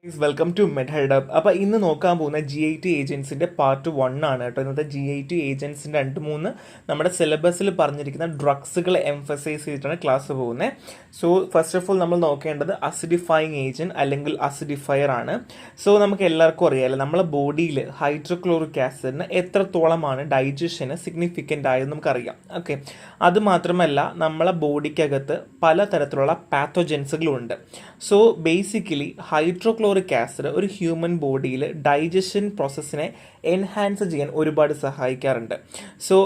Welcome to മെഡ്ഹെഡ് up. അപ്പോൾ ഇന്ന് നോക്കാൻ പോകുന്ന GIT ഏജൻസിൻ്റെ പാർട്ട് 1 ആണ് കേട്ടോ. ഇന്നത്തെ GIT ഏജൻസിൻ്റെ 2-3 നമ്മുടെ സിലബസിൽ പറഞ്ഞിരിക്കുന്ന ഡ്രഗ്സുകൾ എംഫസൈസ് ചെയ്തിട്ടാണ് ക്ലാസ് പോകുന്നത്. സോ ഫസ്റ്റ് ഓഫ് ഓൾ നമ്മൾ നോക്കേണ്ടത് അസിഡിഫൈങ് ഏജൻറ്റ് അല്ലെങ്കിൽ അസിഡിഫയർ ആണ്. സോ നമുക്ക് എല്ലാവർക്കും അറിയാമല്ലോ, നമ്മളെ ബോഡിയിൽ ഹൈഡ്രോക്ലോറിക് ആസിഡിന് എത്രത്തോളമാണ് ഡൈജഷന് സിഗ്നിഫിക്കൻ്റ് ആയെന്ന് നമുക്കറിയാം. ഓക്കെ, അത് മാത്രമല്ല നമ്മളെ ബോഡിക്കകത്ത് പലതരത്തിലുള്ള പാത്തോജൻസുകളും ഉണ്ട്. സോ ബേസിക്കലി ഹൈഡ്രോക്ലോറിക് ആസിഡ് ഒരു ഹ്യൂമൻ ബോഡിയിൽ ഡൈജഷൻ പ്രോസസ്സിനെ എൻഹാൻസ് ചെയ്യാൻ ഒരുപാട് സഹായിക്കാറുണ്ട്. സോ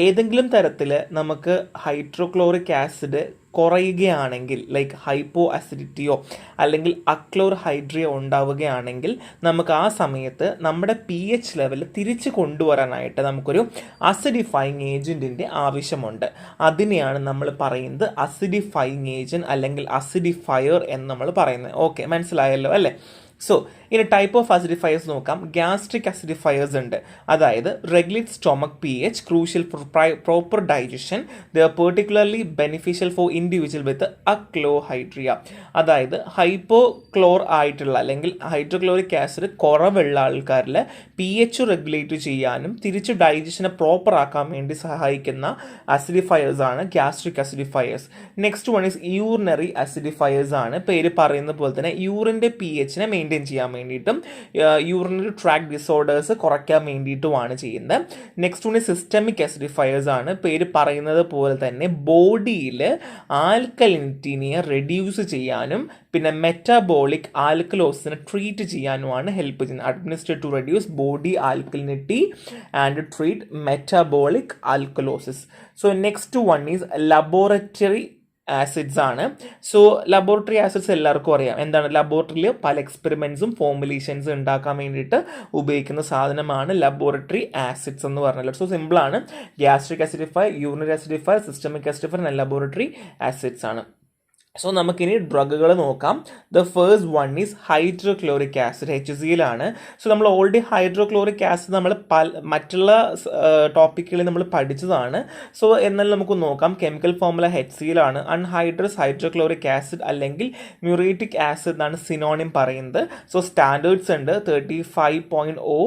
ഏതെങ്കിലും തരത്തിൽ നമുക്ക് ഹൈഡ്രോക്ലോറിക് ആസിഡ് കുറയുകയാണെങ്കിൽ, ലൈക്ക് ഹൈപ്പോ അസിഡിറ്റിയോ അല്ലെങ്കിൽ അക്ലോർ ഹൈഡ്രിയോ ഉണ്ടാവുകയാണെങ്കിൽ നമുക്ക് ആ സമയത്ത് നമ്മുടെ pH ലെവൽ തിരിച്ച് കൊണ്ടുവരാനായിട്ട് നമുക്കൊരു അസിഡിഫൈങ് ഏജൻറ്റിൻ്റെ ആവശ്യമുണ്ട്. അതിനെയാണ് നമ്മൾ പറയുന്നത് അസിഡിഫൈങ് ഏജൻറ്റ് അല്ലെങ്കിൽ അസിഡിഫയർ എന്ന് നമ്മൾ പറയുന്നത്. ഓക്കെ, മനസ്സിലായല്ലോ അല്ലേ? സോ ഇനി ടൈപ്പ് ഓഫ് അസിഡിഫയേഴ്സ് നോക്കാം. ഗ്യാസ്ട്രിക് അസിഡിഫയേഴ്സ് ഉണ്ട്, അതായത് regulate stomach pH, crucial for proper digestion, the particularly beneficial for individual with achlorhydria. അതായത് ഹൈപ്പോക്ലോർ ആയിട്ടുള്ള അല്ലെങ്കിൽ ഹൈഡ്രോക്ലോറിക് ആസിഡ് കുറവുള്ള ആൾക്കാരിൽ pH റെഗുലേറ്റ് ചെയ്യാനും തിരിച്ച് ഡൈജഷനെ പ്രോപ്പർ ആക്കാൻ വേണ്ടി സഹായിക്കുന്ന അസിഡിഫയേഴ്സ് ആണ് gastric acidifiers. Next one is urinary acidifiers ആണ്. പേര് പറയുന്ന പോലെ തന്നെ യൂറിൻ്റെ pHനെ മെയിൻറ്റെയിൻ ചെയ്യാൻ വേണ്ടിയിട്ടും യൂറിനറി ട്രാക്ട് ഡിസോർഡേഴ്സ് കുറയ്ക്കാൻ വേണ്ടിയിട്ടുമാണ് ചെയ്യുന്നത്. നെക്സ്റ്റ് വൺ സിസ്റ്റമിക് അസിഡിഫയേഴ്സ് ആണ്. പേര് പറയുന്നത് പോലെ തന്നെ ബോഡിയിൽ ആൽക്കലിനിറ്റിനെ റെഡ്യൂസ് ചെയ്യാനും പിന്നെ മെറ്റാബോളിക് ആൽക്കലോസിനെ ട്രീറ്റ് ചെയ്യാനുമാണ് ഹെൽപ്പ് ചെയ്യുന്നത്. Administrate to reduce body alkalinity and treat metabolic alkalosis. So next one is laboratory acids ആണ്. സോ ലബോറട്ടറി ആസിഡ്സ് എല്ലാവർക്കും അറിയാം എന്താണ്. ലബോറട്ടറിയിൽ പല എക്സ്പെരിമെൻറ്റ്സും ഫോർമുലേഷൻസും ഉണ്ടാക്കാൻ വേണ്ടിയിട്ട് ഉപയോഗിക്കുന്ന സാധനമാണ് ലബോറട്ടറി ആസിഡ്സ് എന്ന് പറഞ്ഞാൽ. സോ സിമ്പിളാണ്. Gastric acidifier, urinary acidifier, systemic acidifier and laboratory acids ആണ്. സോ നമുക്കിനി ഡ്രഗുകൾ നോക്കാം. The first one is hydrochloric acid, HCl ആണ്. സോ നമ്മൾ ഓൾറെഡി ഹൈഡ്രോക്ലോറിക് ആസിഡ് നമ്മൾ മറ്റുള്ള ടോപ്പിക്കുകളിൽ നമ്മൾ പഠിച്ചതാണ്. സോ എന്നാൽ നമുക്ക് നോക്കാം. കെമിക്കൽ ഫോർമുല HCl ആണ്. അൺഹൈഡ്രസ് ഹൈഡ്രോക്ലോറിക് ആസിഡ് അല്ലെങ്കിൽ മ്യൂറേറ്റിക് ആസിഡ് എന്നാണ് സിനോണിം പറയുന്നത്. സോ സ്റ്റാൻഡേർഡ്സ് ഉണ്ട്. 35.0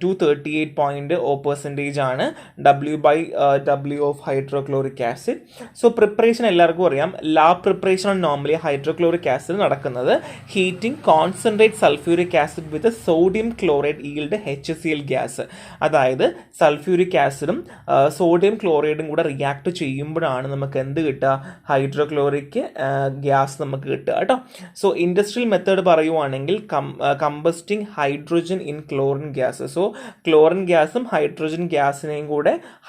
to 38.0% ആണ് W/W of hydrochloric acid. So preparation എല്ലാവർക്കും അറിയാം. Lab preparation normally hydrochloric acid നടക്കുന്നത് ഹീറ്റിംഗ് കോൺസെൻട്രേറ്റ് സൾഫ്യൂരിക് ആസിഡ് വിത്ത് sodium chloride yield HCl gas. അതായത് സൾഫ്യൂരിക് ആസിഡും സോഡിയം ക്ലോറൈഡും കൂടെ റിയാക്ട് ചെയ്യുമ്പോഴാണ് നമുക്ക് എന്ത് കിട്ടുക? ഹൈഡ്രോക്ലോറിക് ഗ്യാസ് നമുക്ക് കിട്ടുക കേട്ടോ. സോ ഇൻഡസ്ട്രിയൽ മെത്തേഡ് പറയുവാണെങ്കിൽ combusting hydrogen in chlorine gas. So chlorine ഗ്യാസും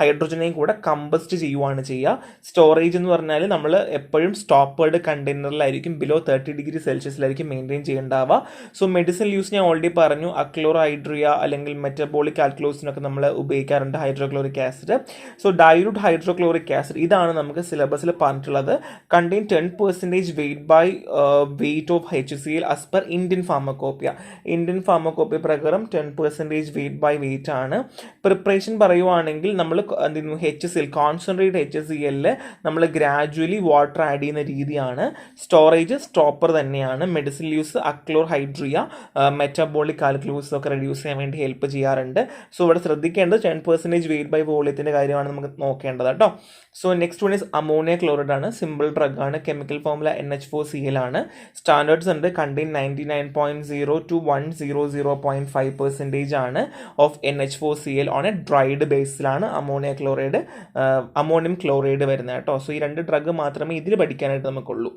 ഹൈഡ്രോജനെയും കൂടെ കമ്പസ്റ്റ് ചെയ്യുവാണ് ചെയ്യുക. സ്റ്റോറേജ് എന്ന് പറഞ്ഞാൽ നമ്മൾ എപ്പോഴും സ്റ്റോപ്പേർഡ് കണ്ടെയ്നറിലായിരിക്കും, ബിലോ 30 ഡിഗ്രി സെൽഷ്യസിലായിരിക്കും മെയിൻറ്റെയിൻ ചെയ്യേണ്ടാവുക. സോ മെഡിസിൻ യൂസ് ഞാൻ ഓൾറെഡി പറഞ്ഞു. അക്ലോറൈഡ്രിയ അല്ലെങ്കിൽ മെറ്റബോളിക് ആൽക്കലോസിനൊക്കെ നമ്മൾ ഉപയോഗിക്കാറുണ്ട് hydrochloric acid. So dilute hydrochloric acid ഇതാണ് നമുക്ക് സിലബസിൽ പറഞ്ഞിട്ടുള്ളത്. Contain 10% weight of HCl as per Indian pharmacopoeia പ്രകാരം 10% വെയിറ്റ് ആണ്. പ്രിപ്പറേഷൻ പറയുവാണെങ്കിൽ നമ്മൾ HCl കോൺസെൻട്രേറ്റ് HCl നമ്മൾ ഗ്രാജുവലി വാട്ടർ ആഡ് ചെയ്യുന്ന രീതിയാണ്. സ്റ്റോറേജ് സ്റ്റോപ്പർ തന്നെയാണ്. Medicine use achlorhydria metabolic alkalosis ഒക്കെ റെഡ്യൂസ് ചെയ്യാൻ വേണ്ടി ഹെൽപ്പ് ചെയ്യാറുണ്ട്. സോ ഇവിടെ ശ്രദ്ധിക്കേണ്ടത് 10% വെയിറ്റ് ബൈ വോളിയത്തിൻ്റെ കാര്യമാണ് നമുക്ക് നോക്കേണ്ടത് കേട്ടോ. So next one is ammonia chloride ആണ്. സിമ്പിൾ ഡ്രഗ് ആണ്. കെമിക്കൽ ഫോർമുല NH4Cl ആണ്. സ്റ്റാൻഡേർഡ്സ് ഉണ്ട്. കണ്ടെയ്ൻ 99.0 to 100.5% ആണ് of NH4Cl on a dried ബേസിലാണ് അമോണിയം ക്ലോറൈഡ് വരുന്നത് കേട്ടോ. സോ ഈ 2 ഡ്രഗ് മാത്രമേ ഇതിൽ പഠിക്കാനായിട്ട് നമുക്കുള്ളൂ.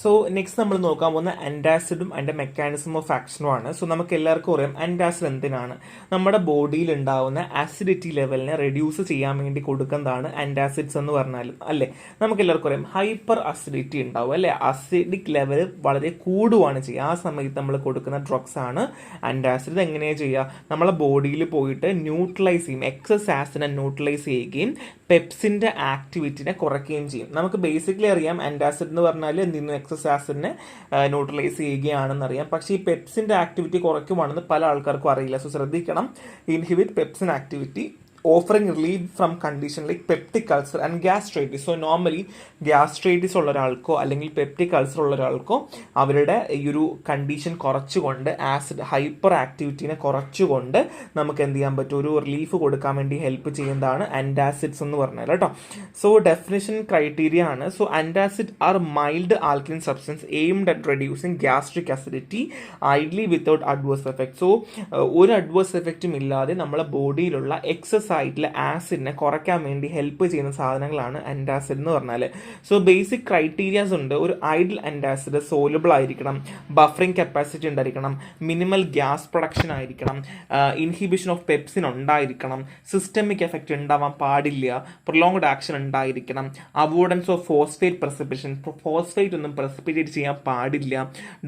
സോ നെക്സ്റ്റ് നമ്മൾ നോക്കാൻ പോകുന്ന ആൻറ്റാസിഡും അതിൻ്റെ മെക്കാനിസം ഓഫ് ആക്ഷനുമാണ്. സോ നമുക്ക് എല്ലാവർക്കും അറിയാം ആൻറ്റാസിഡ് എന്തിനാണ്? നമ്മുടെ ബോഡിയിൽ ഉണ്ടാവുന്ന ആസിഡിറ്റി ലെവലിനെ റെഡ്യൂസ് ചെയ്യാൻ വേണ്ടി കൊടുക്കുന്നതാണ് ആൻറ്റാസിഡ്സ് എന്ന് പറഞ്ഞാലും അല്ലേ. നമുക്ക് എല്ലാവർക്കും അറിയാം ഹൈപ്പർ അസിഡിറ്റി ഉണ്ടാവും അല്ലേ. അസിഡിക് ലെവൽ വളരെ കൂടുകയാണ് ചെയ്യുക. ആ സമയത്ത് നമ്മൾ കൊടുക്കുന്ന ഡ്രഗ്സ് ആണ് ആൻറ്റാസിഡ്. എങ്ങനെയാണ് ചെയ്യുക? നമ്മളെ ബോഡിയിൽ പോയിട്ട് ന്യൂട്രലൈസ് ചെയ്യും, എക്സസ് ആസിഡിനെ ന്യൂട്രലൈസ് ചെയ്യുകയും പെപ്സിൻ്റെ ആക്ടിവിറ്റിനെ കുറയ്ക്കുകയും ചെയ്യും. നമുക്ക് ബേസിക്കലി അറിയാം ആൻറ്റാസിഡ് എന്ന് പറഞ്ഞാൽ എന്തെങ്കിലും എക്സസ് ആസിഡിനെ ന്യൂട്രലൈസ് ചെയ്യുകയാണെന്നറിയാം. പക്ഷേ ഈ പെപ്സിൻ്റെ ആക്ടിവിറ്റി കുറയ്ക്കുവാണെന്ന് പല ആൾക്കാർക്കും അറിയില്ല. സോ ശ്രദ്ധിക്കണം. Inhibit pepsin activity offering relief from condition like peptic ulcer and gastritis. So normally gastritis ഉള്ള ഒരാൾക്കോ അല്ലെങ്കിൽ പെപ്റ്റിക് അൾസർ ഉള്ള ഒരാൾക്കോ അവരുടെ ഈ ഒരു കണ്ടീഷൻ കുറച്ചുകൊണ്ട് ആസിഡ് ഹൈപ്പർ ആക്ടിവിറ്റീനെ കുറച്ചുകൊണ്ട് നമുക്ക് എന്ത് ചെയ്യാൻ പറ്റും, ഒരു റിലീഫ് കൊടുക്കാൻ വേണ്ടി ഹെൽപ്പ് ചെയ്യുന്നതാണ് ആൻറ്റാസിഡ്സ് എന്ന് പറഞ്ഞാൽ കേട്ടോ. സോ ഡെഫിനിഷൻ ക്രൈറ്റീരിയ ആണ്. So antacid are mild alkaline substance aimed at reducing gastric acidity ideally without adverse effect. So ഒരു അഡ്വേഴ്സ് എഫക്റ്റും ഇല്ലാതെ നമ്മളെ ബോഡിയിലുള്ള എക്സസ് ആയിട്ടുള്ള ആസിഡിനെ കുറയ്ക്കാൻ വേണ്ടി ഹെൽപ്പ് ചെയ്യുന്ന സാധനങ്ങളാണ് ആൻറ്റാസിഡ് എന്ന് പറഞ്ഞാൽ. സോ ബേസിക് ക്രൈറ്റീരിയാസ് ഉണ്ട്. ഒരു ഐഡിൽ ആൻറ്റാസിഡ് സോലബിൾ ആയിരിക്കണം, ബഫറിംഗ് കപ്പാസിറ്റി ഉണ്ടായിരിക്കണം, മിനിമൽ ഗ്യാസ് പ്രൊഡക്ഷൻ ആയിരിക്കണം, ഇൻഹിബിഷൻ ഓഫ് പെപ്സിൻ ഉണ്ടായിരിക്കണം, സിസ്റ്റമിക് എഫക്റ്റ് ഉണ്ടാവാൻ പാടില്ല, പ്രൊലോങ്ഡ് ആക്ഷൻ ഉണ്ടായിരിക്കണം, avoidance of phosphate precipitation, phosphate ഒന്നും പ്രസിപ്പിറ്റേറ്റ് ചെയ്യാൻ പാടില്ല,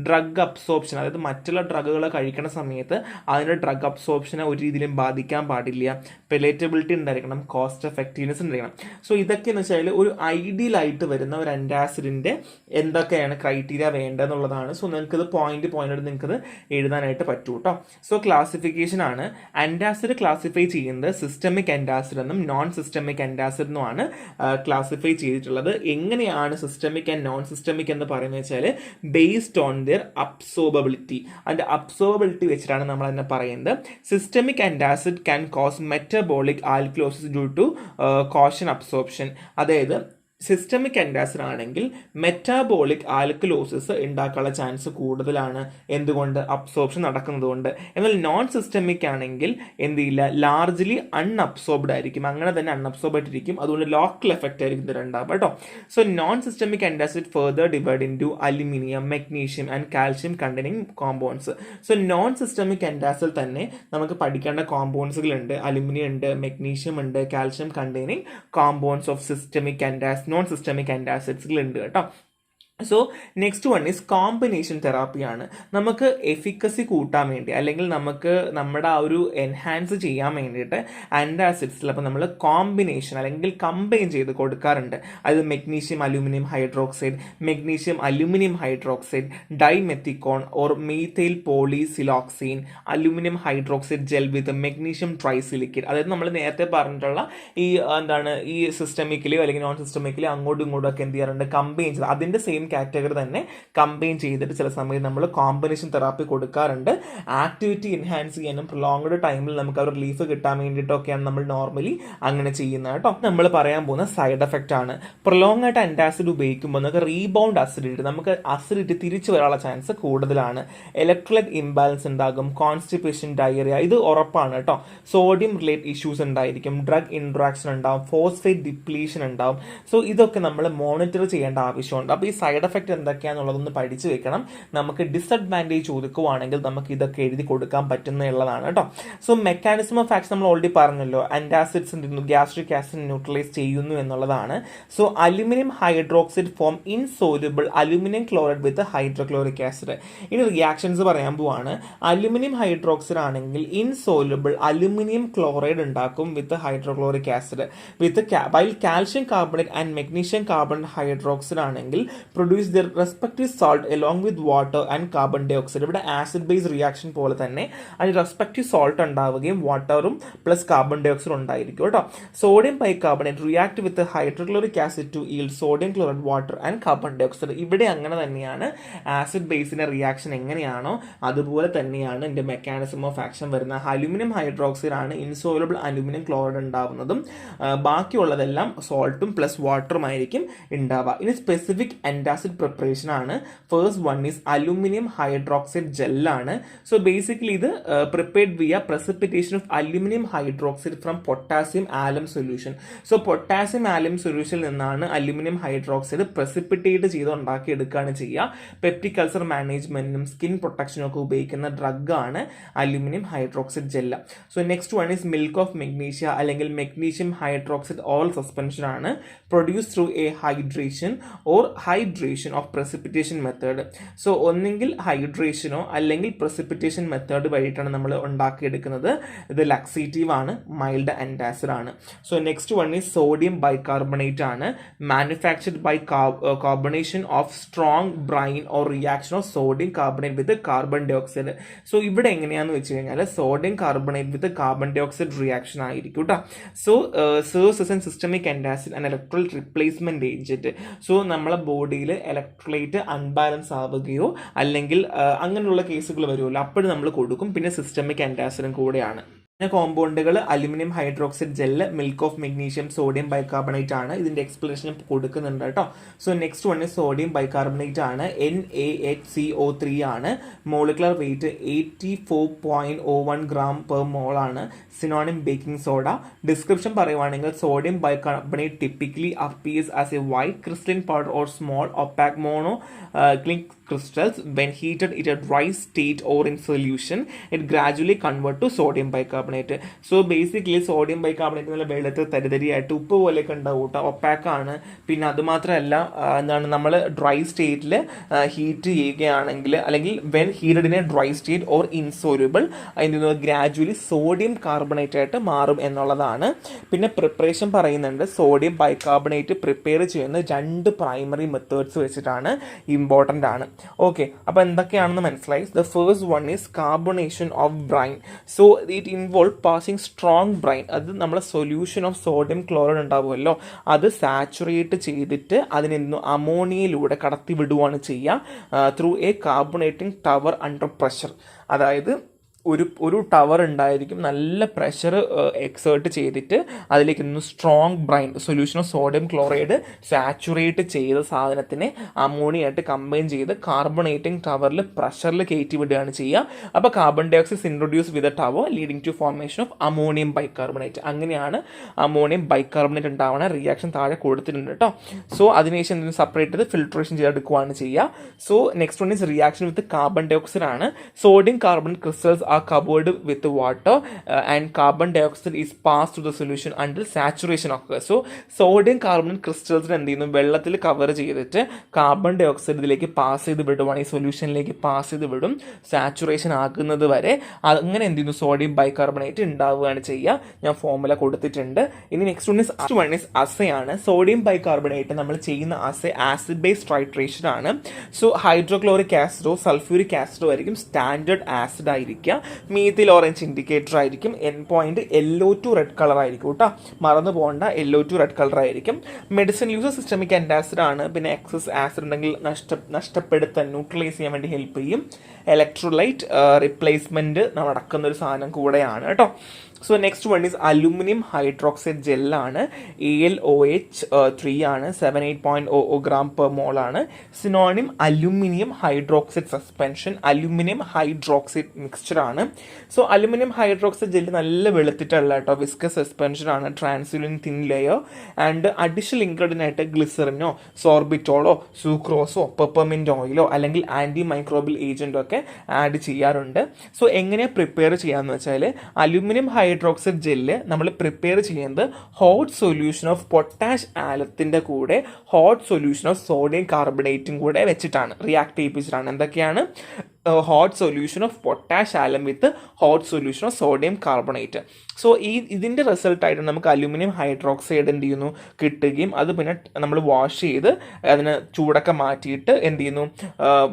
ഡ്രഗ് അബ്സോർപ്ഷൻ, അതായത് മറ്റുള്ള ഡ്രഗുകൾ കഴിക്കുന്ന സമയത്ത് അതിൻ്റെ ഡ്രഗ് അബ്സോർപ്ഷനെ ഒരു രീതിയിലും ബാധിക്കാൻ പാടില്ല, പെലേറ്റബിലിറ്റി ഉണ്ടായിരിക്കണം, കോസ്റ്റ് എഫക്റ്റീവ്നെസ് ഉണ്ടായിരിക്കണം. സോ ഇതൊക്കെ എന്ന് വെച്ചാൽ ഒരു ഐഡിയൽ ആയിട്ട് വരുന്ന ഒരു ആൻറ്റാസിഡിൻ്റെ എന്തൊക്കെയാണ് ക്രൈറ്റീരിയ വേണ്ടതെന്നുള്ളതാണ്. സോ നിങ്ങൾക്കത് പോയിന്റ് നിങ്ങൾക്കത് എഴുതാനായിട്ട് പറ്റൂ കേട്ടോ. സോ ക്ലാസിഫിക്കേഷൻ ആണ്. ആൻറ്റാസിഡ് ക്ലാസിഫൈ ചെയ്യുന്നത് സിസ്റ്റമിക് ആൻറ്റാസിഡ് എന്നും നോൺ സിസ്റ്റമിക് ആൻറ്റാസിഡ് എന്നുമാണ് ക്ലാസിഫൈ ചെയ്തിട്ടുള്ളത്. എങ്ങനെയാണ് സിസ്റ്റമിക് ആൻഡ് നോൺ സിസ്റ്റമിക് എന്ന് പറയുന്നത് വെച്ചാൽ ബേസ്ഡ് ഓൺ ദിയർ അബ്സോർബിലിറ്റി. അതിൻ്റെ അബ്സോർബിലിറ്റി വെച്ചിട്ടാണ് നമ്മൾ അതിനെ പറയുന്നത്. Systemic antacid can cause metabolic alkalosis due to cation absorption. അതായത് സിസ്റ്റമിക് ആൻറ്റാസിഡ് ആണെങ്കിൽ മെറ്റാബോളിക് ആൽക്കലോസിസ് ഉണ്ടാക്കാനുള്ള ചാൻസ് കൂടുതലാണ്. എന്തുകൊണ്ട്? അബ്സോർപ്ഷൻ നടക്കുന്നത് കൊണ്ട്. എന്നാൽ നോൺ സിസ്റ്റമിക് ആണെങ്കിൽ എന്ത് ചെയ്യില്ല, ലാർജ്ലി അൺഅബ്സോർബ്ഡ് ആയിരിക്കും, അങ്ങനെ തന്നെ അൺഅബ്സോർബ് ആയിട്ടിരിക്കും. അതുകൊണ്ട് ലോക്കൽ എഫക്റ്റ് ആയിരിക്കും ഇതിലുണ്ടാവുക കേട്ടോ. So non systemic antacid further divide into aluminium, magnesium and calcium containing compounds. So non systemic ആൻറ്റാസിഡിൽ തന്നെ നമുക്ക് പഠിക്കേണ്ട കോമ്പൗണ്ട്സുകളുണ്ട്. അലുമിനിയം ഉണ്ട്, മെഗ്നീഷ്യം ഉണ്ട്, calcium containing compounds of systemic antacid, non systemic ആൻറ്റാസിഡ്സുകളുണ്ട് കേട്ടോ. So next one is combination തെറാപ്പിയാണ്. നമുക്ക് എഫിക്കസി കൂട്ടാൻ വേണ്ടി അല്ലെങ്കിൽ നമുക്ക് നമ്മുടെ ആ ഒരു എൻഹാൻസ് ചെയ്യാൻ വേണ്ടിയിട്ട് ആൻറ്റാസിഡ്സിൽ അപ്പോൾ നമ്മൾ കോമ്പിനേഷൻ അല്ലെങ്കിൽ കമ്പൈൻ ചെയ്ത് കൊടുക്കാറുണ്ട്. അത് magnesium aluminium hydroxide, magnesium aluminium hydroxide, dimethicone or methyl polysiloxane, aluminium hydroxide gel with magnesium trisilicate. അതായത് നമ്മൾ നേരത്തെ പറഞ്ഞിട്ടുള്ള ഈ ഈ സിസ്റ്റമിക്കലിയോ അല്ലെങ്കിൽ നോൺ സിസ്റ്റമിക്കലിയോ അങ്ങോട്ടും ഇങ്ങോട്ടും ഒക്കെ എന്ത് ചെയ്യാറുണ്ട്, കമ്പൈൻ ചെയ്ത് അതിൻ്റെ സെയിം കാറ്റഗറി തന്നെ കമ്പൈൻ ചെയ്തിട്ട് ചില സമയത്ത് നമ്മൾ കോമ്പിനേഷൻ തെറാപ്പി കൊടുക്കാറുണ്ട്. ആക്ടിവിറ്റി എൻഹാൻസ് ചെയ്യാനും പ്രൊലോങ്ഡ് ടൈമിൽ നമുക്ക് ആ റിലീഫ് കിട്ടാൻ വേണ്ടിയിട്ടൊക്കെയാണ് നമ്മൾ നോർമലി അങ്ങനെ ചെയ്യുന്നത് കേട്ടോ. നമ്മൾ പറയാൻ പോകുന്ന സൈഡ് എഫക്റ്റ് ആണ്. പ്രൊലോങ് ആയിട്ട് ആൻറ്റാസിഡ് ഉപയോഗിക്കുമ്പോൾ നമുക്ക് റീബൗണ്ട് അസിഡിറ്റി, നമുക്ക് അസിഡിറ്റി തിരിച്ചു വരാനുള്ള ചാൻസ് കൂടുതലാണ്. ഇലക്ട്രോലൈറ്റ് ഇംബാലൻസ് ഉണ്ടാകും, കോൺസ്റ്റിപ്പേഷൻ, ഡയറിയ, ഇത് ഉറപ്പാണ് കേട്ടോ. സോഡിയം റിലേറ്റഡ് ഇഷ്യൂസ് ഉണ്ടായിരിക്കും, ഡ്രഗ് ഇൻട്രാക്ഷൻ ഉണ്ടാവും, ഫോസ്ഫേറ്റ് ഡിപ്ലീഷൻ ഉണ്ടാവും. സോ ഇതൊക്കെ നമ്മൾ മോണിറ്റർ ചെയ്യേണ്ട ആവശ്യമുണ്ട്. അപ്പോൾ ഈ സൈഡ് എഫക്റ്റ് എന്തൊക്കെയാണെന്നുള്ളതൊന്ന് പഠിച്ചു വെക്കണം. നമുക്ക് ഡിസഡ്വാൻറ്റേജ് ചോദിക്കുവാണെങ്കിൽ നമുക്ക് ഇതൊക്കെ എഴുതി കൊടുക്കാൻ പറ്റുന്നതാണ് കേട്ടോ. സോ മെക്കാനിസം ഓഫ് ആക്ഷൻ നമ്മൾ ഓൾറെഡി പറഞ്ഞല്ലോ, ആൻറ്റാസിഡ്സ് ഗ്യാസ്ട്രിക് ആസിഡ് ന്യൂട്രലൈസ് ചെയ്യുന്നു എന്നുള്ളതാണ്. So aluminium hydroxide form insoluble aluminium chloride with hydrochloric acid. ഇനി റിയാക്ഷൻസ് പറയാൻ പോവാണ്. അലുമിനിയം ഹൈഡ്രോക്സൈഡ് ആണെങ്കിൽ ഇൻസോലുബിൾ അലുമിനിയം ക്ലോറൈഡ് ഉണ്ടാക്കും with hydrochloric acid. While calcium carbonate and magnesium carbonate hydroxide ആണെങ്കിൽ produce their respective salt along with water and carbon dioxide. ഇവിടെ acid base reaction പോലെ തന്നെ അതിന് റെസ്പെക്റ്റീവ് സോൾട്ട് ഉണ്ടാവുകയും വാട്ടറും പ്ലസ് കാർബൺ ഡൈ ഓക്സൈഡ് ഉണ്ടായിരിക്കും കേട്ടോ. Sodium bicarbonate react with hydrochloric acid to yield sodium chloride water and carbon dioxide. ഇവിടെ അങ്ങനെ തന്നെയാണ് ആസിഡ് ബേസിന്റെ റിയാക്ഷൻ എങ്ങനെയാണോ അതുപോലെ തന്നെയാണ് ഇതിന്റെ മെക്കാനിസം ഓഫ് ആക്ഷൻ വരുന്നത്. അലുമിനിയം ഹൈഡ്രോക്സൈഡ് ആണ് ഇൻസോലബിൾ അലുമിനിയം ക്ലോറൈഡ് ഉണ്ടാവുന്നതും ബാക്കിയുള്ളതെല്ലാം സോൾട്ടും പ്ലസ് വാട്ടറും ആയിരിക്കും ഉണ്ടാവുക. ഇനി സ്പെസിഫിക് ആൻറ്റാസിഡ് പ്രിപ്പറേഷൻ ആണ്. First one is aluminium hydroxide ജെല്ലാണ്. സോ ബേസിക്കലി ഇത് prepared via precipitation of aluminium hydroxide from potassium alum solution. So potassium alum സൊല്യൂഷനിൽ നിന്നാണ് അലുമിനിയം ഹൈഡ്രോക്സൈഡ് പ്രസിപ്പിറ്റേറ്റ് ചെയ്ത് ഉണ്ടാക്കിയെടുക്കുകയാണ് ചെയ്യുക. പെപ്റ്റിക് അൾസർ മാനേജ്മെന്റിനും സ്കിൻ പ്രൊട്ടക്ഷനും ഒക്കെ ഉപയോഗിക്കുന്ന ഡ്രഗാണ് അലുമിനിയം ഹൈഡ്രോക്സൈഡ് ജെല്ല. So next one is milk of മെഗ്നീഷ്യ അല്ലെങ്കിൽ മെഗ്നീഷ്യം ഹൈഡ്രോക്സൈഡ് ഓൾ സസ്പെൻഷൻ ആണ്. Produce through A hydration or hydration hydration of precipitation method. So ഒന്നെങ്കിൽ ഹൈഡ്രേഷനോ അല്ലെങ്കിൽ precipitation മെത്തേഡ് വഴിയിട്ടാണ് നമ്മൾ ഉണ്ടാക്കിയെടുക്കുന്നത്. ഇത് ലക്സേറ്റീവ് ആണ്, മൈൽഡ് ആൻറ്റാസിഡ് ആണ്. So next one is sodium bicarbonate ആണ്, manufactured by carbonation of strong brine or reaction of sodium carbonate with carbon dioxide. So ഇവിടെ എങ്ങനെയാണെന്ന് വെച്ച് കഴിഞ്ഞാൽ sodium carbonate with carbon dioxide reaction ആയിരിക്കും കേട്ടോ. So serves as an systemic antacid and electrolyte replacement agent. So നമ്മളെ ബോഡിയിൽ electrolyte unbalance ആവുകയോ അല്ലെങ്കിൽ അങ്ങനെയുള്ള കേസുകൾ വരുമല്ലോ, അപ്പോഴും നമ്മൾ കൊടുക്കും. പിന്നെ സിസ്റ്റമിക് ആന്റാസിഡും കൂടെയാണ്. കോമ്പൗണ്ടുകൾ aluminium hydroxide gel, milk of magnesium, sodium bicarbonate ആണ്. ഇതിന്റെ എക്സ്പ്ലനേഷൻ കൊടുക്കുന്നുണ്ട് കേട്ടോ. So next one sodium bicarbonate ആണ്, NaHCO3 ആണ്, molecular weight 84.01 gram per mole ആണ്, സിനോണിം ബേക്കിംഗ് സോഡ. ഡിസ്ക്രിപ്ഷൻ പറയുവാണെങ്കിൽ sodium bicarbonate typically appears as a white crystalline powder or small opaque monoclinic crystals. When heated in a dry state or in solution, it gradually convert to sodium bicarbonate. So basically sodium bicarbonate എന്നുള്ള വെള്ളത്തിൽ തരിതരിയായിട്ട് ഉപ്പ് പോലെയൊക്കെ ഉണ്ടാവും കേട്ടോ, opaque ആണ്. പിന്നെ അതുമാത്രമല്ല എന്താണ്, നമ്മൾ ഡ്രൈ സ്റ്റേറ്റിൽ ഹീറ്റ് ചെയ്യുകയാണെങ്കിൽ അല്ലെങ്കിൽ when heated in A dry state or insoluble അതിന് ഗ്രാജുവലി സോഡിയം കാർബണേറ്റ് ആയിട്ട് മാറും എന്നുള്ളതാണ്. പിന്നെ പ്രിപ്പറേഷൻ പറയുന്നുണ്ട്, സോഡിയം ബൈകാർബണേറ്റ് പ്രിപ്പയർ ചെയ്യുന്ന 2 പ്രൈമറി മെത്തേഡ്സ് വെച്ചിട്ടാണ്, ഇമ്പോർട്ടൻ്റ് ആണ്. ഓക്കെ, അപ്പോൾ എന്തൊക്കെയാണെന്ന് മനസ്സിലായി. The first one is carbonation of brine. So it involve passing strong brine. അത് നമ്മളെ സൊല്യൂഷൻ ഓഫ് സോഡിയം ക്ലോറൈഡ് ഉണ്ടാവുമല്ലോ, അത് സാച്ചുറേറ്റ് ചെയ്തിട്ട് അതിനെന്നും അമോണിയയിലൂടെ കടത്തി വിടുകയാണ് ചെയ്യുക through a carbonating tower under pressure. അതായത് ഒരു ടവർ ഉണ്ടായിരിക്കും, നല്ല പ്രഷർ എക്സേർട്ട് ചെയ്തിട്ട് അതിലേക്ക് നിന്ന് strong brine solution of sodium chloride saturate ചെയ്ത സാധനത്തിനെ അമോണിയായിട്ട് കമ്പൈൻ ചെയ്ത് കാർബണേറ്റിംഗ് ടവറിൽ പ്രഷറിൽ കയറ്റി വിടുകയാണ് ചെയ്യുക. അപ്പോൾ carbon dioxide introduce with a tower leading to formation of ammonium bicarbonate. അങ്ങനെയാണ് അമോണിയം ബൈകാർബണേറ്റ് ഉണ്ടാവുന്ന റിയാക്ഷൻ താഴെ കൊടുത്തിട്ടുണ്ട് കേട്ടോ. സോ അതിനുശേഷം ഇതിന് സെപ്പറേറ്റ് ചെയ്ത് ഫിൽട്രേഷൻ ചെയ്തെടുക്കുകയാണ് ചെയ്യുക. So next one is reaction with carbon dioxide ആണ്. Sodium carbon crystals are covered with water and carbon dioxide is passed to the solution until saturation occurs. So sodium carbonate crystals എന്ത് ചെയ്യുന്നു, വെള്ളത്തിൽ cover ചെയ്തിട്ട് carbon dye oxide ഇതിലേക്ക് pass ചെയ്ത് വിടുവാണ്, ഈ സൊല്യൂഷനിലേക്ക് pass ചെയ്ത് വിടും സാച്ചുറേഷൻ ആകുന്നത് വരെ. അങ്ങനെ എന്ത് ചെയ്യുന്നു, സോഡിയം ബൈകാർബണേറ്റ് ഉണ്ടാവുകയാണ് ചെയ്യുക. ഞാൻ ഫോർമുല കൊടുത്തിട്ടുണ്ട്. ഇനി നെക്സ്റ്റ് വൺ ഈസ് അസയാണ്. സോഡിയം ബൈകാർബണേറ്റ് നമ്മൾ ചെയ്യുന്ന ആസിഡ് ബേസ് ട്രൈട്രേഷൻ ആണ്. സോ ഹൈഡ്രോക്ലോറിക് ആസിഡോ സൾഫ്യൂരിക് ആസിഡോ ആയിരിക്കും സ്റ്റാൻഡേർഡ് ആസിഡ് ആയിരിക്കുക. മീഥിൽ ഓറഞ്ച് ഇൻഡിക്കേറ്റർ ആയിരിക്കും. End point yellow to red colour ആയിരിക്കും കേട്ടോ, മറന്നു പോകണ്ട, yellow to red കളർ ആയിരിക്കും. മെഡിസിൻ യൂസ് സിസ്റ്റമിക് ആന്റാസിഡ് ആണ്. പിന്നെ എക്സസ് ആസിഡ് ഉണ്ടെങ്കിൽ നഷ്ടപ്പെടുത്താൻ ന്യൂട്രലൈസ് ചെയ്യാൻ വേണ്ടി ഹെൽപ്പ് ചെയ്യും. ഇലക്ട്രോലൈറ്റ് റിപ്ലേസ്മെന്റ് നടക്കുന്ന ഒരു സാധനം കൂടെയാണ് കേട്ടോ. So next one is aluminium hydroxide ജെല്ലാണ്, AlOH3 ആണ്, 78.00 gram per mole ആണ്. Synonym aluminium hydroxide suspension, aluminium hydroxide mixture ആണ്. സോ അലുമിനിയം ഹൈഡ്രോക്സൈഡ് ജെല്ല് നല്ല വെളുത്തിട്ടുള്ള കേട്ടോ, വിസ്കസ് സസ്പെൻഷൻ ആണ്, translucent thin layer. And additional ingredient ആയിട്ട് ഗ്ലിസറിനോ സോർബിറ്റോളോ സൂക്രോസോ പെപ്പർമിൻറ്റ് ഓയിലോ അല്ലെങ്കിൽ ആൻറ്റി മൈക്രോബിയൽ ഏജൻറ്റോ ഒക്കെ ആഡ് ചെയ്യാറുണ്ട്. സോ എങ്ങനെ പ്രിപ്പയർ ചെയ്യാമെന്ന് വെച്ചാൽ അലുമിനിയം ഹൈഡ്രോക്സൈഡ് ജെല്ല് നമ്മൾ പ്രിപ്പയർ ചെയ്യുന്നത് ഹോട്ട് സൊല്യൂഷൻ ഓഫ് പൊട്ടാഷ് ആലത്തിൻ്റെ കൂടെ ഹോട്ട് സൊല്യൂഷൻ ഓഫ് സോഡിയം കാർബണേറ്റും കൂടെ വെച്ചിട്ടാണ്, റിയാക്ട് ചെയ്യിപ്പിച്ചിട്ടാണ്. എന്തൊക്കെയാണ്, hot solution of potash Alam with hot solution of sodium carbonate. So ഇതിൻ്റെ റിസൾട്ടായിട്ട് നമുക്ക് അലുമിനിയം ഹൈഡ്രോക്സൈഡ് എന്ത് ചെയ്യുന്നു കിട്ടുകയും അത് പിന്നെ നമ്മൾ വാഷ് ചെയ്ത് അതിന് ചൂടൊക്കെ മാറ്റിയിട്ട് എന്ത് ചെയ്യുന്നു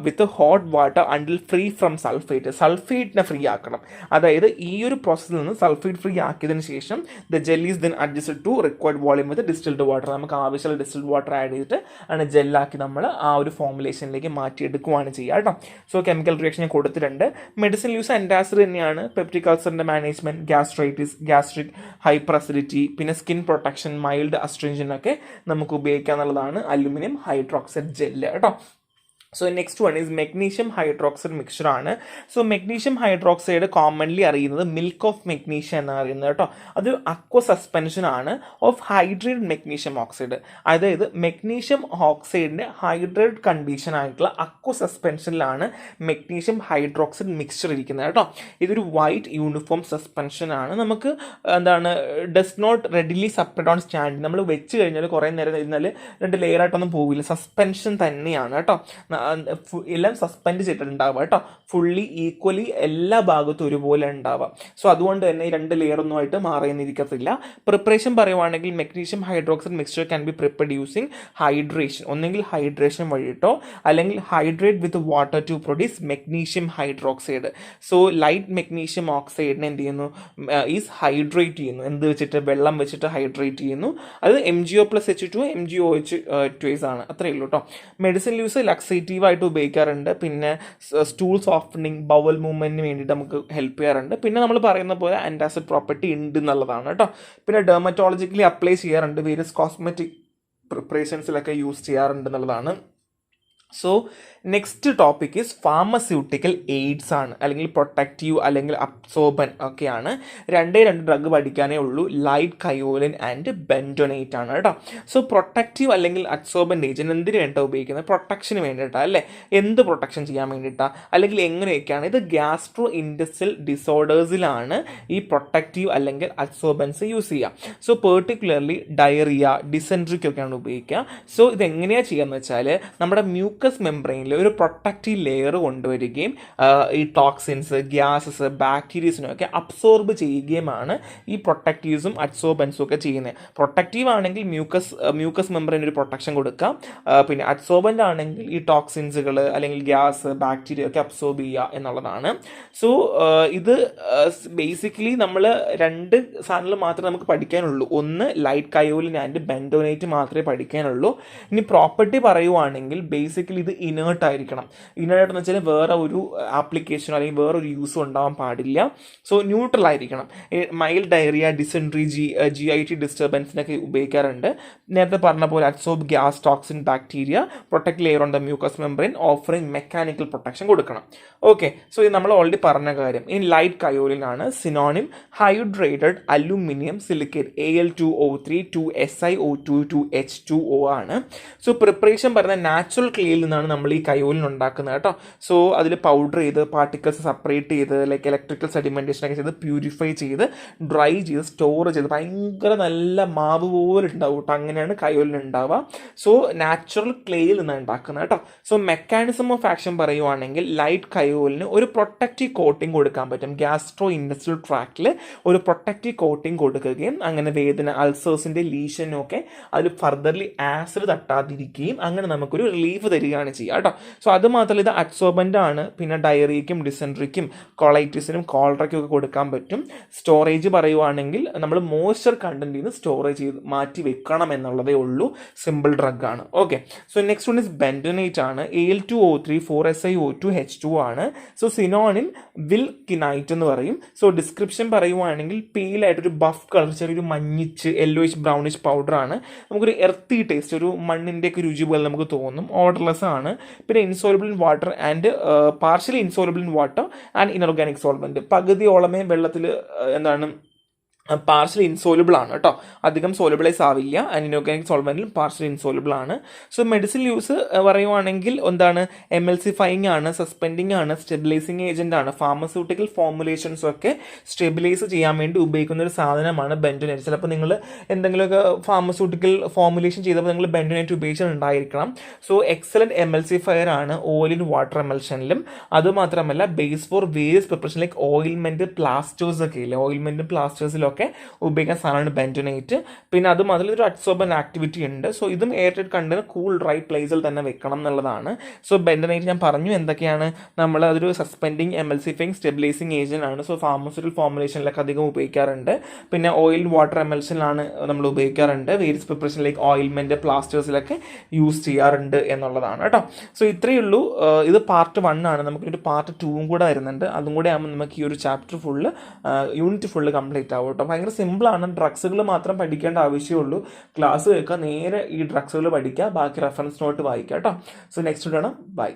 with hot water until free from സൾഫേറ്റിനെ ഫ്രീ ആക്കണം. അതായത് ഈ ഒരു പ്രോസസ്സിൽ നിന്ന് സൾഫേറ്റ് ഫ്രീ ആക്കിയതിന് ശേഷം the gel is then adjusted to required volume with distilled water. നമുക്ക് ആവശ്യമുള്ള ഡിസ്റ്റിൽഡ് വാട്ടർ ആഡ് ചെയ്തിട്ട് ആണ് ജെല്ലാക്കി നമ്മൾ ആ ഒരു ഫോർമുലേഷനിലേക്ക് മാറ്റിയെടുക്കുകയാണ് ചെയ്യുക കേട്ടോ. സോ കെമിക്കൽ റിയാക്ഷൻ ഞാൻ കൊടുത്തിട്ടുണ്ട്. മെഡിസിൻ യൂസ് ആന്റാസിഡ് തന്നെയാണ്. പെപ്റ്റിക് അൾസറിന്റെ മാനേജ്മെന്റ്, ഗ്യാസ്ട്രിക് ഹൈപ്പർ അസിഡിറ്റി, പിന്നെ സ്കിൻ പ്രൊട്ടക്ഷൻ, മൈൽഡ് അസ്ട്രിഞ്ചൻ ഒക്കെ നമുക്ക് ഉപയോഗിക്കാന്നുള്ളതാണ് അലുമിനിയം ഹൈഡ്രോക്സൈഡ് ജെല്ല് കേട്ടോ. So next one is magnesium hydroxide mixture ആണ്. സോ മെഗ്നീഷ്യം ഹൈഡ്രോക്സൈഡ് കോമൺലി അറിയുന്നത് മിൽക്ക് ഓഫ് മെഗ്നീഷ്യം എന്നാണ് അറിയുന്നത് കേട്ടോ. അത് അക്വ സസ്പെൻഷൻ ആണ് ഓഫ് ഹൈഡ്രേറ്റഡ് മെഗ്നീഷ്യം ഓക്സൈഡ്. അതായത് മെഗ്നീഷ്യം ഓക്സൈഡിൻ്റെ ഹൈഡ്രേറ്റ് കണ്ടീഷൻ ആയിട്ടുള്ള അക്വ സസ്പെൻഷനിലാണ് മെഗ്നീഷ്യം ഹൈഡ്രോക്സൈഡ് മിക്സ്ചർ ഇരിക്കുന്നത് കേട്ടോ. ഇതൊരു വൈറ്റ് യൂണിഫോം സസ്പെൻഷൻ ആണ്. നമുക്ക് എന്താണ് does not readily separate on stand. നമ്മൾ വെച്ച് കഴിഞ്ഞാൽ കുറേ നേരം ഇരുന്നാൽ 2 ലെയറായിട്ടൊന്നും പോവില്ല, സസ്പെൻഷൻ തന്നെയാണ് കേട്ടോ. എല്ലാം സസ്പെൻഡ് ചെയ്തിട്ടുണ്ടാവുക കേട്ടോ, ഫുള്ളി ഈക്വലി എല്ലാ ഭാഗത്തും ഒരുപോലെ ഉണ്ടാവുക. സോ അതുകൊണ്ട് തന്നെ 2 ലെയറൊന്നും ആയിട്ട് മാറിയെന്നിരിക്കത്തില്ല. പ്രിപ്പറേഷൻ പറയുവാണെങ്കിൽ magnesium hydroxide mixture can be prepared using hydration. ഒന്നെങ്കിൽ ഹൈഡ്രേഷൻ വഴിയിട്ടോ അല്ലെങ്കിൽ hydrate with water to produce magnesium hydroxide. So light magnesium ഓക്സൈഡിനെ എന്ത് ചെയ്യുന്നു, ഈസ് ഹൈഡ്രേറ്റ് ചെയ്യുന്നു. എന്ത് വെച്ചിട്ട്, വെള്ളം വെച്ചിട്ട് ഹൈഡ്രേറ്റ് ചെയ്യുന്നു. അത് MgO+H2 MgOH2 ആണ്. അത്രയേ ഉള്ളൂ കേട്ടോ. മെഡിസിൻ യൂസ് ലക്സേറ്റീവായിട്ട് ഉപയോഗിക്കാറുണ്ട്. പിന്നെ സ്റ്റൂൾ സോഫ്റ്റനിങ്, ബവൽ മൂവ്മെന്റിന് വേണ്ടിയിട്ട് നമുക്ക് ഹെൽപ്പ് ചെയ്യാറുണ്ട്. പിന്നെ നമ്മൾ പറയുന്ന പോലെ ആൻറ്റാസിഡ് പ്രോപ്പർട്ടി ഉണ്ട് എന്നുള്ളതാണ് കേട്ടോ. പിന്നെ ഡെർമറ്റോളജിക്കലി അപ്ലൈ ചെയ്യാറുണ്ട്, വേരിയസ് കോസ്മെറ്റിക് പ്രിപ്പറേഷൻസിലൊക്കെ യൂസ് ചെയ്യാറുണ്ട് എന്നുള്ളതാണ്. So next topic is pharmaceutical AIDS ആണ്, അല്ലെങ്കിൽ പ്രൊട്ടക്റ്റീവ് അല്ലെങ്കിൽ അബ്സോർബൻ ഒക്കെയാണ്. 2 ഡ്രഗ് പഠിക്കാനേ ഉള്ളൂ, ലൈറ്റ് കയോലിൻ ആൻഡ് ബെൻഡോനേറ്റ് ആണ് കേട്ടോ. സോ പ്രൊട്ടക്റ്റീവ് അല്ലെങ്കിൽ അബ്സോർബൻ ഏജന്റ് എന്തിനു വേണ്ടിയിട്ടാണ് ഉപയോഗിക്കുന്നത്? പ്രൊട്ടക്ഷന് വേണ്ടിയിട്ടാണ് അല്ലേ? എന്ത് പ്രൊട്ടക്ഷൻ ചെയ്യാൻ വേണ്ടിയിട്ടാണ്, അല്ലെങ്കിൽ എങ്ങനെയൊക്കെയാണ്? ഇത് ഗ്യാസ്ട്രോ ഇൻറ്റെസ്റ്റൈനൽ ഡിസോർഡേഴ്സിലാണ് ഈ പ്രൊട്ടക്റ്റീവ് അല്ലെങ്കിൽ അബ്സോർബൻസ് യൂസ് ചെയ്യുക. സോ പെർട്ടിക്കുലർലി ഡയറിയ, ഡിസെൻട്രിക്കൊക്കെയാണ് ഉപയോഗിക്കുക. സോ ഇതെങ്ങനെയാണ് ചെയ്യാന്ന് വെച്ചാൽ നമ്മുടെ മ്യൂക്കസ് മെംബ്രെയിനിൽ ഒരു പ്രൊട്ടക്റ്റീവ് ലെയർ കൊണ്ടുവരികയും ഈ ടോക്സിൻസ്, ഗ്യാസസ്, ബാക്ടീരിയസിനൊക്കെ അബ്സോർബ് ചെയ്യുകയുമാണ് ഈ പ്രൊട്ടക്റ്റീവ്സും അഡ്സോർബൻസും ഒക്കെ ചെയ്യുന്നത്. പ്രൊട്ടക്റ്റീവ് ആണെങ്കിൽ മ്യൂക്കസ് മെംബ്രെയിൻ ഒരു പ്രൊട്ടക്ഷൻ കൊടുക്കാം. പിന്നെ അഡ്സോർബൻ്റ് ആണെങ്കിൽ ഈ ടോക്സിൻസുകൾ അല്ലെങ്കിൽ ഗ്യാസ്, ബാക്ടീരിയ ഒക്കെ അബ്സോർബ് ചെയ്യുക എന്നുള്ളതാണ്. സോ ഇത് ബേസിക്കലി നമ്മൾ 2 സാധനങ്ങൾ മാത്രമേ നമുക്ക് പഠിക്കാനുള്ളൂ. ഒന്ന് ലൈറ്റ് കയോലിൻ ആൻഡ് ബെൻഡോനേറ്റ് മാത്രമേ പഠിക്കാനുള്ളൂ. ഇനി പ്രോപ്പർട്ടി പറയുവാണെങ്കിൽ ബേസിക്കലി ഇത് ഇനേർട്ട് ആയിരിക്കണം. ഇനേർട്ട് എന്ന് വെച്ചാൽ വേറെ ഒരു ആപ്ലിക്കേഷനോ അല്ലെങ്കിൽ വേറൊരു യൂസും ഉണ്ടാവാൻ പാടില്ല. സോ ന്യൂട്രൽ ആയിരിക്കണം. മൈൽഡ് ഡയറിയ, ഡിസെൻട്രി, GIT ഡിസ്റ്റർബൻസിനൊക്കെ ഉപയോഗിക്കാറുണ്ട്. നേരത്തെ പറഞ്ഞ പോലെ absorb gas, toxin, bacteria, protect layer on the mucus membrane, offering mechanical protection കൊടുക്കണം. ഓക്കെ, സോ ഇത് നമ്മൾ ഓൾറെഡി പറഞ്ഞ കാര്യം. ഇനി ലൈറ്റ് കയോലിൻ ആണ് synonym hydrated aluminium silicate, Al2O3 2SiO2 2H2O ആണ്. സോ പ്രിപ്പറേഷൻ പറയുന്ന നാച്ചുറൽ ക്ലേയിൽ നിന്നാണ് നമ്മൾ ഈ കയോലിൻ ഉണ്ടാക്കുന്നത് കേട്ടോ. സോ അതിൽ പൗഡർ ചെയ്ത് പാർട്ടിക്കിൾസ് സെപ്പറേറ്റ് ചെയ്ത് ലൈക്ക് ഇലക്ട്രിക്കൽ സെഡിമെൻറ്റേഷൻ ഒക്കെ ചെയ്ത് പ്യൂരിഫൈ ചെയ്ത് ഡ്രൈ ചെയ്ത് സ്റ്റോർ ചെയ്ത് ഭയങ്കര നല്ല മാവ് പോലെ ഉണ്ടാവും കേട്ടോ. അങ്ങനെയാണ് കയോലിൻ ഉണ്ടാവുക. സോ നാച്ചുറൽ ക്ലേയിൽ നിന്നാണ് ഉണ്ടാക്കുന്നത് കേട്ടോ. സോ മെക്കാനിസം ഓഫ് ആക്ഷൻ പറയുവാണെങ്കിൽ ലൈറ്റ് കയോലിന് ഒരു പ്രൊട്ടക്റ്റീവ് കോട്ടിംഗ് കൊടുക്കാൻ പറ്റും. ഗ്യാസ്ട്രോ ഇൻഡസ്ട്രിയൽ ട്രാക്റ്റിൽ ഒരു പ്രൊട്ടക്റ്റീവ് കോട്ടിംഗ് കൊടുക്കുകയും അങ്ങനെ വേദന, അൾസേഴ്സിൻ്റെ ലീഷനും ഒക്കെ അതിൽ ഫർദർലി ആസിഡ് തട്ടാതിരിക്കുകയും അങ്ങനെ നമുക്കൊരു റിലീഫ് തരികയാണ് ചെയ്യുക കേട്ടോ. സോ അത് മാത്രമല്ല ഇത് അഡ്സോർബൻ്റ് ആണ്. പിന്നെ ഡയറിയയ്ക്കും ഡിസെൻട്രിക്കും കൊളൈറ്റിസിനും കോളറയ്ക്കും ഒക്കെ കൊടുക്കാൻ പറ്റും. സ്റ്റോറേജ് പറയുവാണെങ്കിൽ നമ്മൾ മോയ്സ്ചർ കണ്ടന്റിൽ നിന്ന് സ്റ്റോറേജ് ചെയ്ത് മാറ്റി വെക്കണം എന്നുള്ളതേ ഉള്ളൂ. സിമ്പിൾ ഡ്രഗ് ആണ്. Okay, so next one is bentonite ആണ്. Al2O3 4SiO2 H2 ആണ്. സോ സിനോണിം വിൽക്കിനൈറ്റ് എന്ന് പറയും. സോ ഡിസ്ക്രിപ്ഷൻ പറയുവാണെങ്കിൽ പെയിലായിട്ടൊരു ബഫ് കളർ, ചെറിയൊരു മഞ്ഞിച്ച് യെല്ലോയിഷ് ബ്രൗണിഷ് പൗഡർ ആണ്. നമുക്കൊരു എർത്തി ടേസ്റ്റ്, ഒരു മണ്ണിൻ്റെയൊക്കെ രുചി പോലെ നമുക്ക് തോന്നും. ഓർഡർലെസ് ആണ്. പിന്നെ insoluble in water and partially insoluble in water and inorganic solvent. പകുതിയോളമേ വെള്ളത്തിൽ എന്താണ് പാർഷ്യലി ഇൻസോലബിൾ ആണ് കേട്ടോ. അധികം സോലബിളൈസ് ആവില്ല. ആൻഡ് ഇനോർഗാനിക് സോൾവെന്റിലും പാർഷ്യലി ഇൻസോലബിൾ ആണ്. സോ മെഡിസിൻ യൂസ് പറയുവാണെങ്കിൽ എന്താണ്, എമൽസിഫയിങ് ആണ്, സസ്പെൻഡിങ് ആണ്, സ്റ്റെബിലൈസിങ് ഏജന്റ് ആണ്. ഫാർമസ്യൂട്ടിക്കൽ ഫോർമുലേഷൻസ് ഒക്കെ സ്റ്റെബിലൈസ് ചെയ്യാൻ വേണ്ടി ഉപയോഗിക്കുന്ന ഒരു സാധനമാണ് ബെൻഡോനേറ്റ്. ചിലപ്പോൾ നിങ്ങൾ എന്തെങ്കിലുമൊക്കെ ഫാർമസ്യൂട്ടിക്കൽ ഫോർമുലേഷൻ ചെയ്തപ്പോൾ നിങ്ങൾ ബെൻഡോനേറ്റ് ഉപയോഗിച്ചിട്ടുണ്ടായിരിക്കണം. സോ എക്സലന്റ് എമൽസിഫയർ ആണ് ഓയിൽ ഇൻ വാട്ടർ എമൽഷനിലും. അതുമാത്രമല്ല base for various preparation like ഓയിൽമെന്റ്, പ്ലാസ്റ്റേഴ്സ് ഒക്കെ ഇല്ലേ, ഓയിൽമെന്റ് പ്ലാസ്റ്റേഴ്സിലൊക്കെ ഉപയോഗിക്കുന്ന സാധനമാണ് ബെൻഡോനേറ്റ്. പിന്നെ അത് മാത്രം ഒരു അഡ്സോർബൻ ആക്ടിവിറ്റി ഉണ്ട്. സോ ഇതും എയർടൈറ്റ് കണ്ടെയ്നർ കൂൾ ഡ്രൈ പ്ലേസിൽ തന്നെ വെക്കണം എന്നുള്ളതാണ്. സോ ബെൻഡോനേറ്റ് ഞാൻ പറഞ്ഞു എന്തൊക്കെയാണ്. നമ്മൾ അതൊരു സസ്പെൻഡിങ്, എമൽസിഫയിങ്, സ്റ്റെബിലൈസിങ് ഏജന്റ് ആണ്. സോ ഫാർമസ്യൂട്ടിക്കൽ ഫോർമുലേഷനിലൊക്കെ അധികം ഉപയോഗിക്കാറുണ്ട്. പിന്നെ ഓയിൽ വാട്ടർ എമൽഷനിലാണ് നമ്മൾ ഉപയോഗിക്കാറുണ്ട്. വേരിയസ് പ്രിപ്പറേഷൻ ലൈക്ക് ഓയിൽമെന്റ്, പ്ലാസ്റ്റേഴ്സിലൊക്കെ യൂസ് ചെയ്യാറുണ്ട് എന്നുള്ളതാണ് കേട്ടോ. സോ ഇത്രയേ ഉള്ളൂ. ഇത് പാർട്ട് 1 ആണ്. നമുക്കൊരു പാർട്ട് 2 കൂടെ വരുന്നുണ്ട്. അതും കൂടെ ആകുമ്പോൾ നമുക്ക് ഈ ഒരു chapter full, unit full complete ആവും കേട്ടോ. കേട്ടോ. ഭയങ്കര സിമ്പിളാണ്, ഡ്രഗ്സുകൾ മാത്രം പഠിക്കേണ്ട ആവശ്യമുള്ളൂ. ക്ലാസ് കേൾക്കുക, നേരെ ഈ ഡ്രഗ്സുകൾ പഠിക്കുക, ബാക്കി റെഫറൻസ് നോട്ട് വായിക്കുക കേട്ടോ. സോ നെക്സ്റ്റ് ഇടണം. ബൈ.